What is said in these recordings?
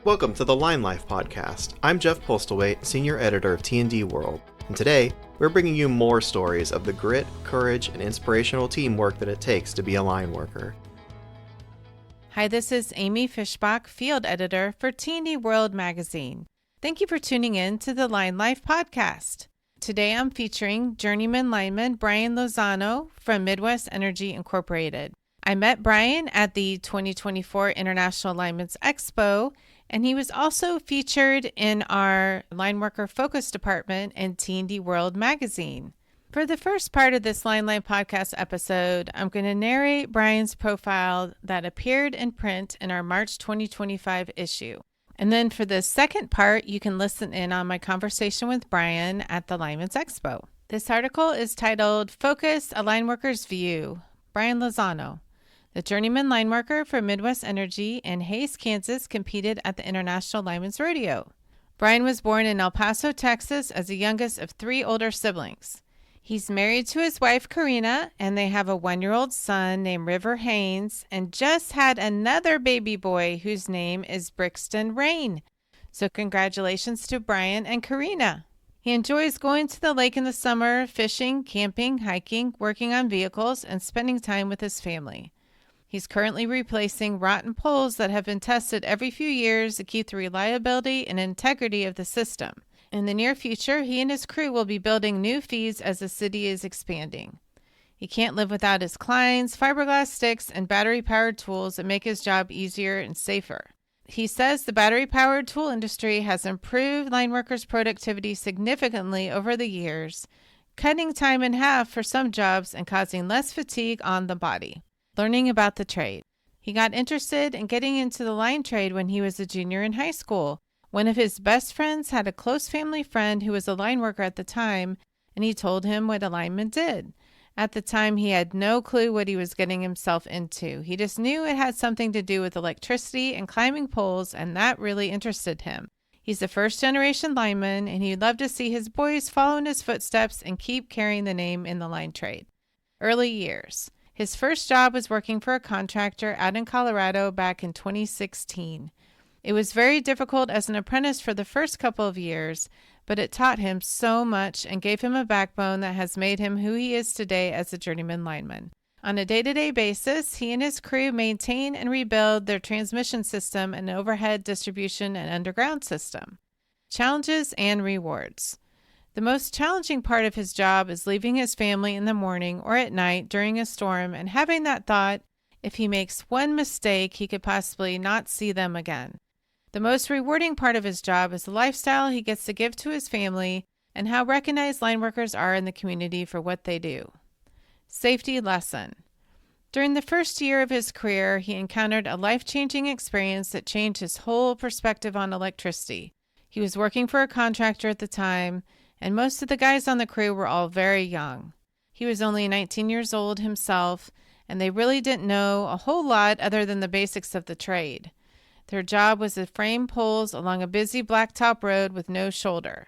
Welcome to the Line Life podcast. I'm Jeff Postlethwaite, senior editor of T&D World, and today we're bringing you more stories of the grit, courage, and inspirational teamwork that it takes to be a line worker. Hi, this is Amy Fishbach, field editor for T&D World magazine. Thank you for tuning in to the Line Life podcast. Today I'm featuring Journeyman lineman Brian Lozano from Midwest Energy Incorporated. I met Brian at the 2024 International Linemen's Expo, and he was also featured in our Lineworker Focus Department in T&D World magazine. For the first part of this Line Life podcast episode, I'm going to narrate Brian's profile that appeared in print in our March 2025 issue. And then for the second part, you can listen in on my conversation with Brian at the Linemen's Expo. This article is titled, Focus, a Lineworker's View, Brian Lozano. The journeyman lineworker for Midwest Energy in Hays, Kansas, competed at the International Linemen's Rodeo. Brian was born in El Paso, Texas, as the youngest of three older siblings. He's married to his wife, Karina, and they have a 1-year-old son named River Haynes, and just had another baby boy whose name is Brixton Rain. So congratulations to Brian and Karina. He enjoys going to the lake in the summer, fishing, camping, hiking, working on vehicles, and spending time with his family. He's currently replacing rotten poles that have been tested every few years to keep the reliability and integrity of the system. In the near future, he and his crew will be building new feeds as the city is expanding. He can't live without his clines, fiberglass sticks, and battery-powered tools that make his job easier and safer. He says the battery-powered tool industry has improved line workers' productivity significantly over the years, cutting time in half for some jobs and causing less fatigue on the body. Learning about the trade. He got interested in getting into the line trade when he was a junior in high school. One of his best friends had a close family friend who was a line worker at the time, and he told him what a lineman did. At the time, he had no clue what he was getting himself into. He just knew it had something to do with electricity and climbing poles, and that really interested him. He's a first-generation lineman, and he'd love to see his boys follow in his footsteps and keep carrying the name in the line trade. Early years. His first job was working for a contractor out in Colorado back in 2016. It was very difficult as an apprentice for the first couple of years, but it taught him so much and gave him a backbone that has made him who he is today as a journeyman lineman. On a day-to-day basis, he and his crew maintain and rebuild their transmission system and overhead distribution and underground system. Challenges and rewards. The most challenging part of his job is leaving his family in the morning or at night during a storm and having that thought, if he makes one mistake, he could possibly not see them again. The most rewarding part of his job is the lifestyle he gets to give to his family and how recognized line workers are in the community for what they do. Safety lesson. During the first year of his career, he encountered a life-changing experience that changed his whole perspective on electricity. He was working for a contractor at the time, and most of the guys on the crew were all very young. He was only 19 years old himself, and they really didn't know a whole lot other than the basics of the trade. Their job was to frame poles along a busy blacktop road with no shoulder.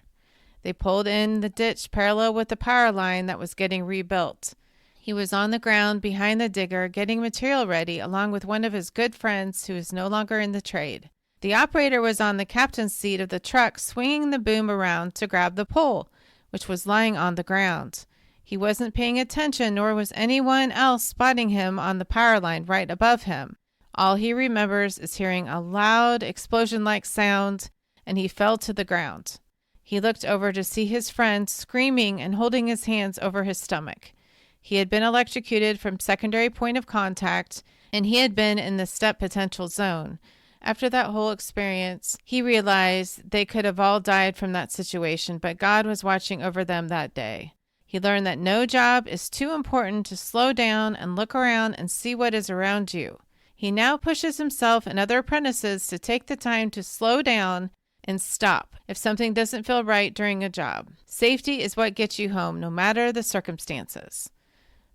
They pulled in the ditch parallel with the power line that was getting rebuilt. He was on the ground behind the digger getting material ready along with one of his good friends who is no longer in the trade. The operator was on the captain's seat of the truck swinging the boom around to grab the pole, which was lying on the ground. He wasn't paying attention, nor was anyone else spotting him on the power line right above him. All he remembers is hearing a loud explosion-like sound, and he fell to the ground. He looked over to see his friend screaming and holding his hands over his stomach. He had been electrocuted from secondary point of contact, and he had been in the step potential zone. After that whole experience, he realized they could have all died from that situation, but God was watching over them that day. He learned that no job is too important to slow down and look around and see what is around you. He now pushes himself and other apprentices to take the time to slow down and stop if something doesn't feel right during a job. Safety is what gets you home, no matter the circumstances.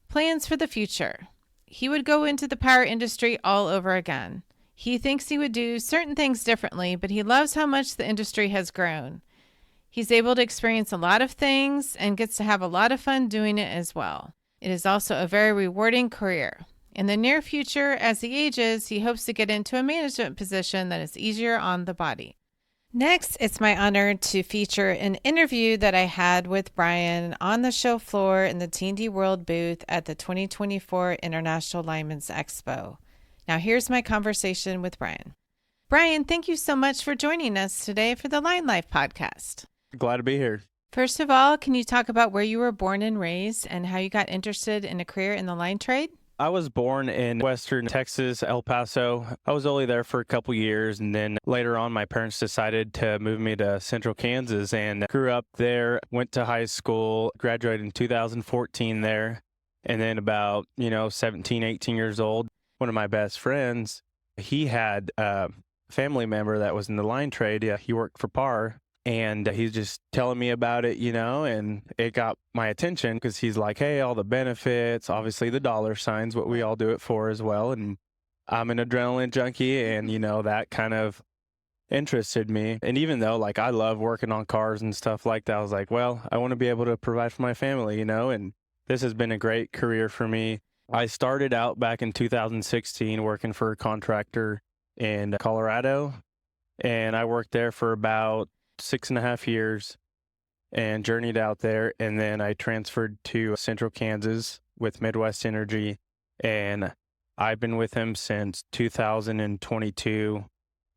Plans for the future. He would go into the power industry all over again. He thinks he would do certain things differently, but he loves how much the industry has grown. He's able to experience a lot of things and gets to have a lot of fun doing it as well. It is also a very rewarding career. In the near future, as he ages, he hopes to get into a management position that is easier on the body. Next, it's my honor to feature an interview that I had with Brian on the show floor in the T&D World booth at the 2024 International Linemen's Expo. Now, here's my conversation with Brian. Brian, thank you so much for joining us today for the Line Life podcast. Glad to be here. First of all, can you talk about where you were born and raised and how you got interested in a career in the line trade? I was born in Western Texas, El Paso. I was only there for a couple years, and then later on, my parents decided to move me to Central Kansas and grew up there, went to high school, graduated in 2014 there, and then about, 17, 18 years old, one of my best friends, he had a family member that was in the line trade. He worked for PAR. And he's just telling me about it, and it got my attention because he's like, hey, all the benefits, obviously the dollar signs, what we all do it for as well. And I'm an adrenaline junkie, and, that kind of interested me. And even though, I love working on cars and stuff like that, I was like, well, I want to be able to provide for my family, and this has been a great career for me. I started out back in 2016 working for a contractor in Colorado, and I worked there for about 6.5 years and journeyed out there. And then I transferred to Central Kansas with Midwest Energy. And I've been with him since 2022.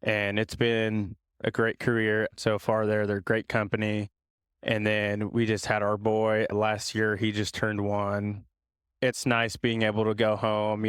And it's been a great career so far there. They're a great company. And then we just had our boy last year. He just turned 1. It's nice being able to go home,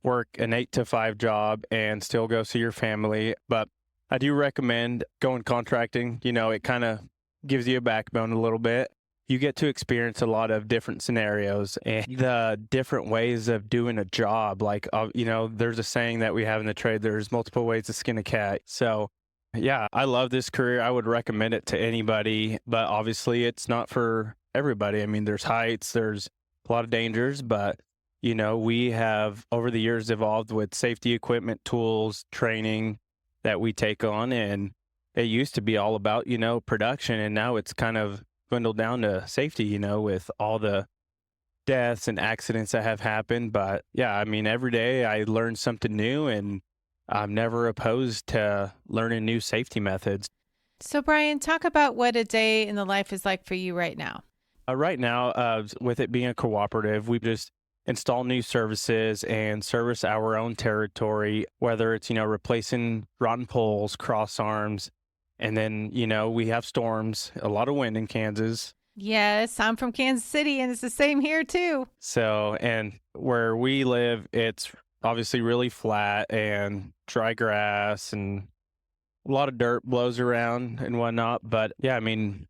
work an 8-to-5 job and still go see your family. But I do recommend going contracting. It kind of gives you a backbone a little bit. You get to experience a lot of different scenarios and the different ways of doing a job. There's a saying that we have in the trade, there's multiple ways to skin a cat. So, yeah, I love this career. I would recommend it to anybody, but obviously it's not for everybody. I mean, there's heights, there's a lot of dangers, but, we have over the years evolved with safety equipment, tools, training that we take on, and it used to be all about, production, and now it's kind of dwindled down to safety, with all the deaths and accidents that have happened. But yeah, I mean, every day I learn something new, and I'm never opposed to learning new safety methods. So Brian, talk about what a day in the life is like for you right now. Right now, with it being a cooperative, we just install new services and service our own territory, whether it's, replacing rotten poles, cross arms, and then, we have storms, a lot of wind in Kansas. Yes, I'm from Kansas City, and it's the same here too. So, and where we live, it's obviously really flat and dry grass, and a lot of dirt blows around and whatnot. But yeah, I mean,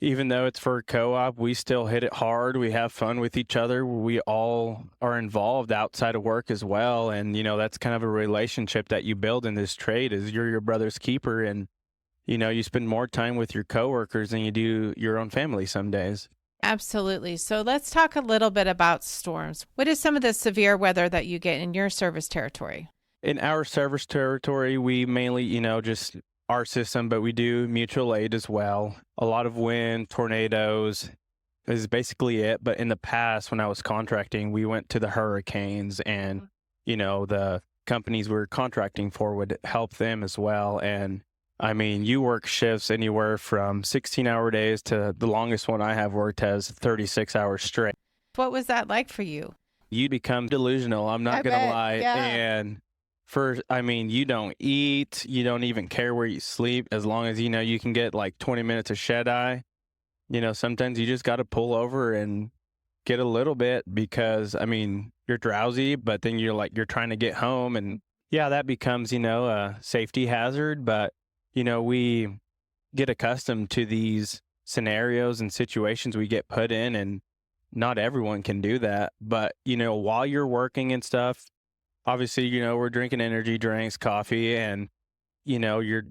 even though it's for a co-op, we still hit it hard. We have fun with each other. We all are involved outside of work as well. And, that's kind of a relationship that you build in this trade is you're your brother's keeper. And, you spend more time with your coworkers than you do your own family some days. Absolutely. So let's talk a little bit about storms. What is some of the severe weather that you get in your service territory? In our service territory, we mainly, just our system, but we do mutual aid as well. A lot of wind, tornadoes is basically it. But in the past, when I was contracting, we went to the hurricanes, and, the companies we were contracting for would help them as well. And I mean, you work shifts anywhere from 16-hour days to the longest one I have worked has 36 hours straight. What was that like for you? You become delusional. I'm not going to lie. Yeah. And you don't eat, you don't even care where you sleep, as long as, you can get 20 minutes of shed eye. Sometimes you just got to pull over and get a little bit because, you're drowsy, but then you're trying to get home, and yeah, that becomes, a safety hazard. But, we get accustomed to these scenarios and situations we get put in, and not everyone can do that. But, while you're working and stuff, obviously, we're drinking energy drinks, coffee, and, you're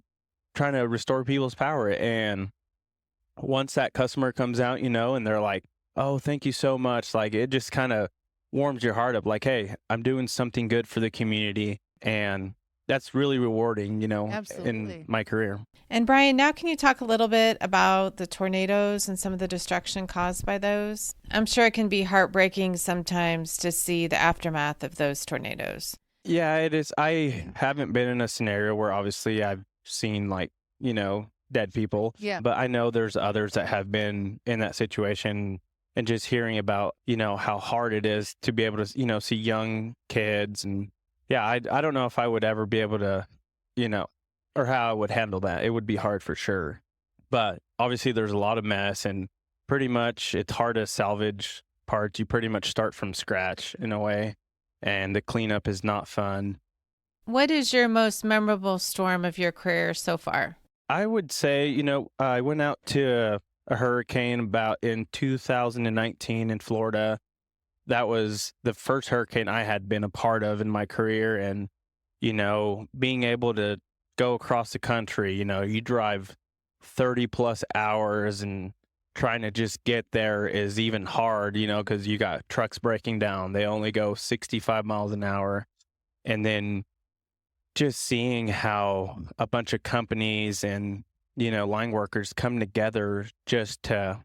trying to restore people's power. And once that customer comes out, and they're like, oh, thank you so much. It just kind of warms your heart up. Hey, I'm doing something good for the community. And that's really rewarding, Absolutely. in my career. And Brian, now can you talk a little bit about the tornadoes and some of the destruction caused by those? I'm sure it can be heartbreaking sometimes to see the aftermath of those tornadoes. Yeah, it is. I haven't been in a scenario where obviously I've seen dead people. Yeah. But I know there's others that have been in that situation, and just hearing about, how hard it is to be able to, see young kids. And yeah, I don't know if I would ever be able to, or how I would handle that. It would be hard for sure. But obviously there's a lot of mess, and pretty much it's hard to salvage parts. You pretty much start from scratch in a way, and the cleanup is not fun. What is your most memorable storm of your career so far? I would say, I went out to a hurricane about in 2019 in Florida. That was the first hurricane I had been a part of in my career. And, being able to go across the country, you drive 30 plus hours, and trying to just get there is even hard, because you got trucks breaking down. They only go 65 miles an hour. And then just seeing how a bunch of companies and, line workers come together just to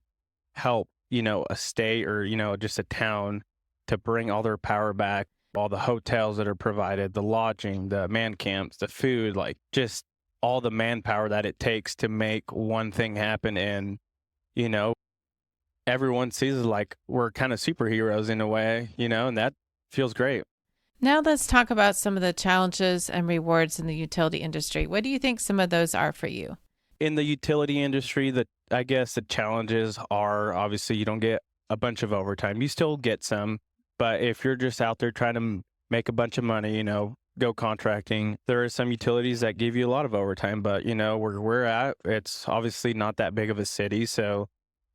help, a state or, just a town to bring all their power back, all the hotels that are provided, the lodging, the man camps, the food, like just all the manpower that it takes to make one thing happen. And, everyone sees it like we're kind of superheroes in a way, and that feels great. Now let's talk about some of the challenges and rewards in the utility industry. What do you think some of those are for you? In the utility industry, I guess the challenges are obviously you don't get a bunch of overtime. You still get some, but if you're just out there trying to make a bunch of money, go contracting, there are some utilities that give you a lot of overtime, but where we're at, it's obviously not that big of a city, so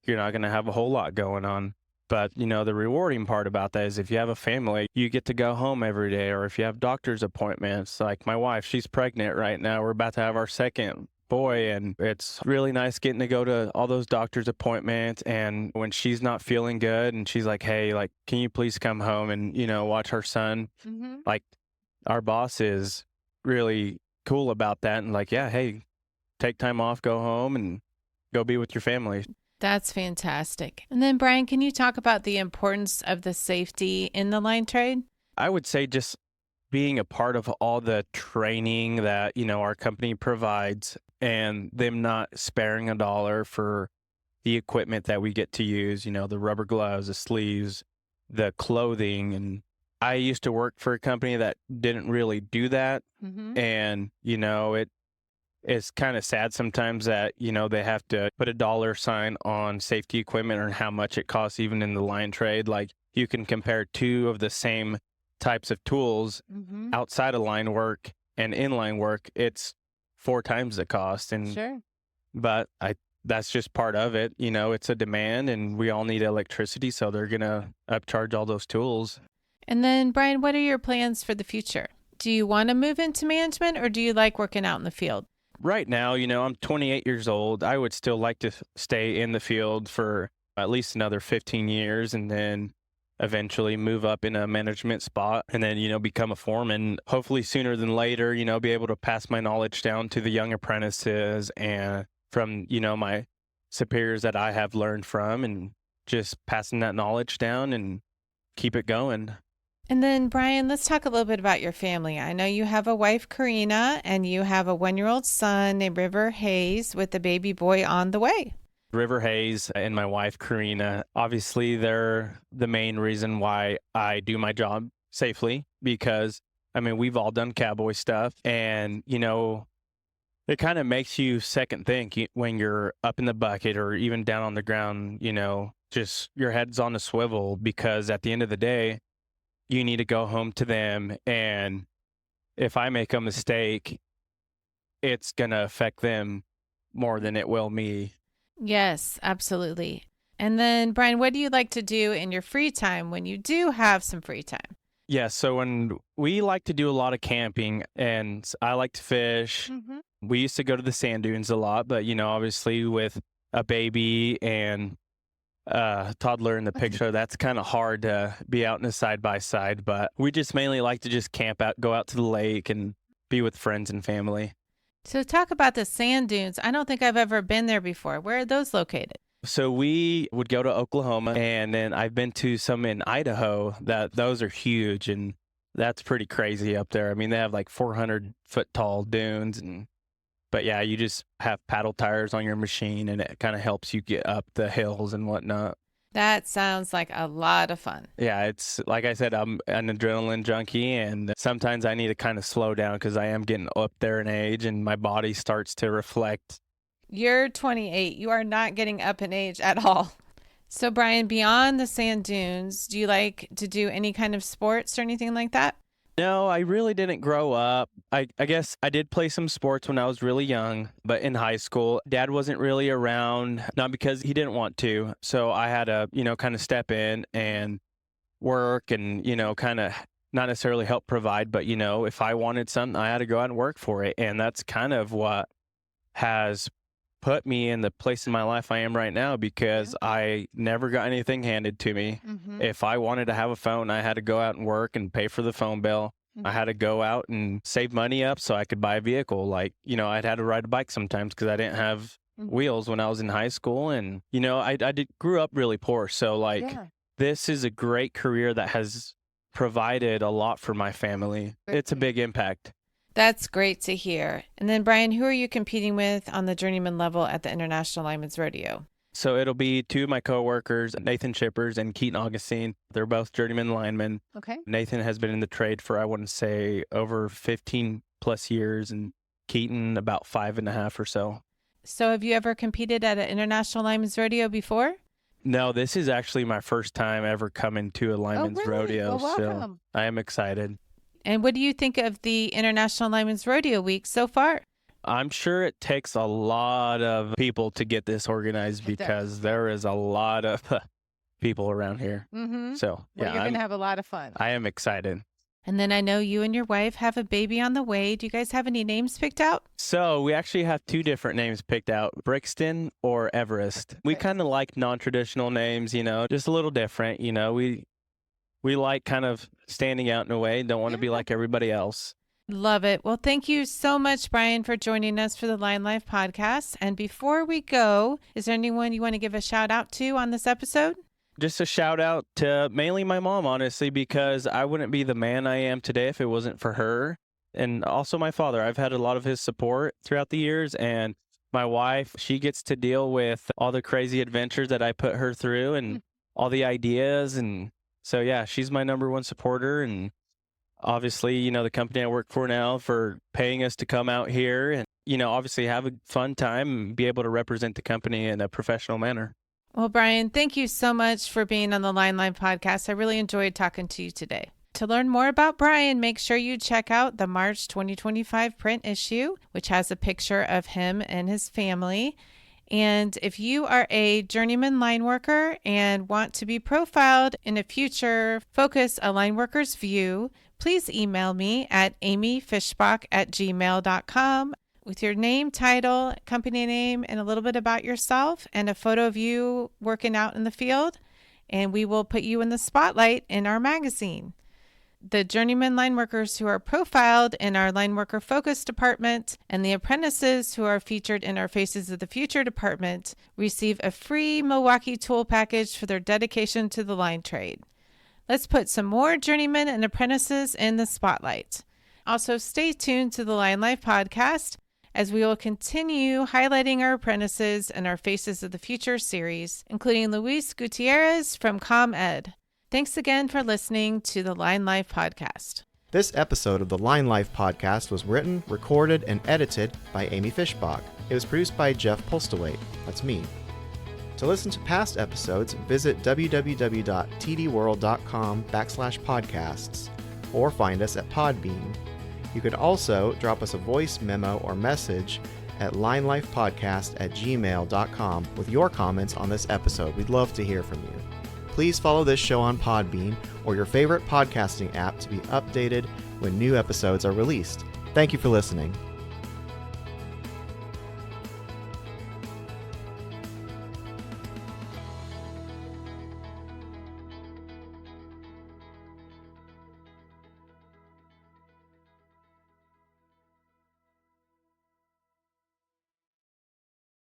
you're not going to have a whole lot going on. But, the rewarding part about that is if you have a family, you get to go home every day. Or if you have doctor's appointments, like my wife, she's pregnant right now. We're about to have our second boy, and it's really nice getting to go to all those doctor's appointments. And when she's not feeling good and she's like, hey, like, can you please come home and, watch her son? Mm-hmm. Like, our boss is really cool about that. And like, yeah, hey, take time off, go home and go be with your family. That's fantastic. And then, Brian, can you talk about the importance of the safety in the line trade? I would say just being a part of all the training that, our company provides, and them not sparing a dollar for the equipment that we get to use, the rubber gloves, the sleeves, the clothing. And I used to work for a company that didn't really do that. Mm-hmm. And, it's kind of sad sometimes that, they have to put a dollar sign on safety equipment or how much it costs, even in the line trade. Like, you can compare two of the same types of tools outside of line work and inline work. It's 4 times the cost. And Sure. But that's just part of it. It's a demand, and we all need electricity, so they're going to upcharge all those tools. And then, Brian, what are your plans for the future? Do you want to move into management, or do you like working out in the field? Right now, I'm 28 years old. I would still like to stay in the field for at least another 15 years, and then eventually move up in a management spot, and then, become a foreman. Hopefully sooner than later, be able to pass my knowledge down to the young apprentices and from, my superiors that I have learned from, and just passing that knowledge down and keep it going. And then, Brian, let's talk a little bit about your family. I know you have a wife, Karina, and you have a 1-year-old son named River Hayes with a baby boy on the way. River Hayes and my wife, Karina, obviously they're the main reason why I do my job safely, because, we've all done cowboy stuff, and, it kind of makes you second think when you're up in the bucket or even down on the ground, just your head's on a swivel, because at the end of the day, you need to go home to them. And if I make a mistake, it's going to affect them more than it will me. Yes, absolutely. And then, Brian, what do you like to do in your free time when you do have some free time? Yeah, so when we like to do a lot of camping, and I like to fish. Mm-hmm. We used to go to the sand dunes a lot, but, obviously with a baby and toddler in the picture, that's kind of hard to be out in a side by side. But we just mainly like to just camp out, go out to the lake and be with friends and family. So talk about the sand dunes. I don't think I've ever been there before. Where are those located? So we would go to Oklahoma, and then I've been to some in Idaho. Those are huge, and that's pretty crazy up there. I mean, they have like 400-foot tall dunes, but yeah, you just have paddle tires on your machine, and it kind of helps you get up the hills and whatnot. That sounds like a lot of fun. Yeah, it's like I said, I'm an adrenaline junkie, and sometimes I need to kind of slow down because I am getting up there in age, and my body starts to reflect. You're 28. You are not getting up in age at all. So, Brian, beyond the sand dunes, do you like to do any kind of sports or anything like that? No, I really didn't grow up. I guess I did play some sports when I was really young, but in high school, Dad wasn't really around, not because he didn't want to. So I had to, kind of step in and work and, kind of not necessarily help provide, but, if I wanted something, I had to go out and work for it. And that's kind of what has put me in the place in my life I am right now, because I never got anything handed to me. Mm-hmm. If I wanted to have a phone, I had to go out and work and pay for the phone bill. Mm-hmm. I had to go out and save money up so I could buy a vehicle. Like, I'd had to ride a bike sometimes because I didn't have wheels when I was in high school. And, I grew up really poor. So this is a great career that has provided a lot for my family. It's a big impact. That's great to hear. And then, Brian, who are you competing with on the Journeyman level at the International Lineman's Rodeo? So it'll be two of my coworkers, Nathan Shippers and Keaton Augustine. They're both journeyman linemen. Okay. Nathan has been in the trade for, I want to say, over 15 plus years, and Keaton about 5.5 or so. So have you ever competed at an International Lineman's Rodeo before? No, this is actually my first time ever coming to a lineman's rodeo. Well, welcome. So I am excited. And what do you think of the International Lineman's Rodeo Week so far? I'm sure it takes a lot of people to get this organized because there is a lot of people around here. Mm-hmm. So, you're going to have a lot of fun. I am excited. And then I know you and your wife have a baby on the way. Do you guys have any names picked out? So we actually have two different names picked out, Brixton or Everest. We kind of like non-traditional names, just a little different. We like kind of standing out in a way, don't want to be like everybody else. Love it. Well, thank you so much, Brian, for joining us for the Line Life podcast. And before we go, is there anyone you want to give a shout out to on this episode? Just a shout out to mainly my mom, honestly, because I wouldn't be the man I am today if it wasn't for her. And also my father. I've had a lot of his support throughout the years. And my wife, she gets to deal with all the crazy adventures that I put her through and all the ideas. And so, yeah, she's my number one supporter. And obviously, the company I work for now for paying us to come out here and, obviously have a fun time and be able to represent the company in a professional manner. Well, Brian, thank you so much for being on the Line Life podcast. I really enjoyed talking to you today. To learn more about Brian, make sure you check out the March 2025 print issue, which has a picture of him and his family. And if you are a journeyman line worker and want to be profiled in a future Focus a Lineworker's View, please email me at amyfishbach@gmail.com with your name, title, company name, and a little bit about yourself and a photo of you working out in the field. And we will put you in the spotlight in our magazine. The journeyman line workers who are profiled in our line worker focus department and the apprentices who are featured in our Faces of the Future department receive a free Milwaukee tool package for their dedication to the line trade. Let's put some more journeymen and apprentices in the spotlight. Also, stay tuned to the Line Life podcast as we will continue highlighting our apprentices in our Faces of the Future series, including Luis Gutierrez from ComEd. Thanks again for listening to the Line Life podcast. This episode of the Line Life podcast was written, recorded, and edited by Amy Fishbach. It was produced by Jeff Postlewaite. That's me. To listen to past episodes, visit www.tdworld.com/podcasts or find us at Podbean. You could also drop us a voice memo or message at linelifepodcast@gmail.com with your comments on this episode. We'd love to hear from you. Please follow this show on Podbean or your favorite podcasting app to be updated when new episodes are released. Thank you for listening.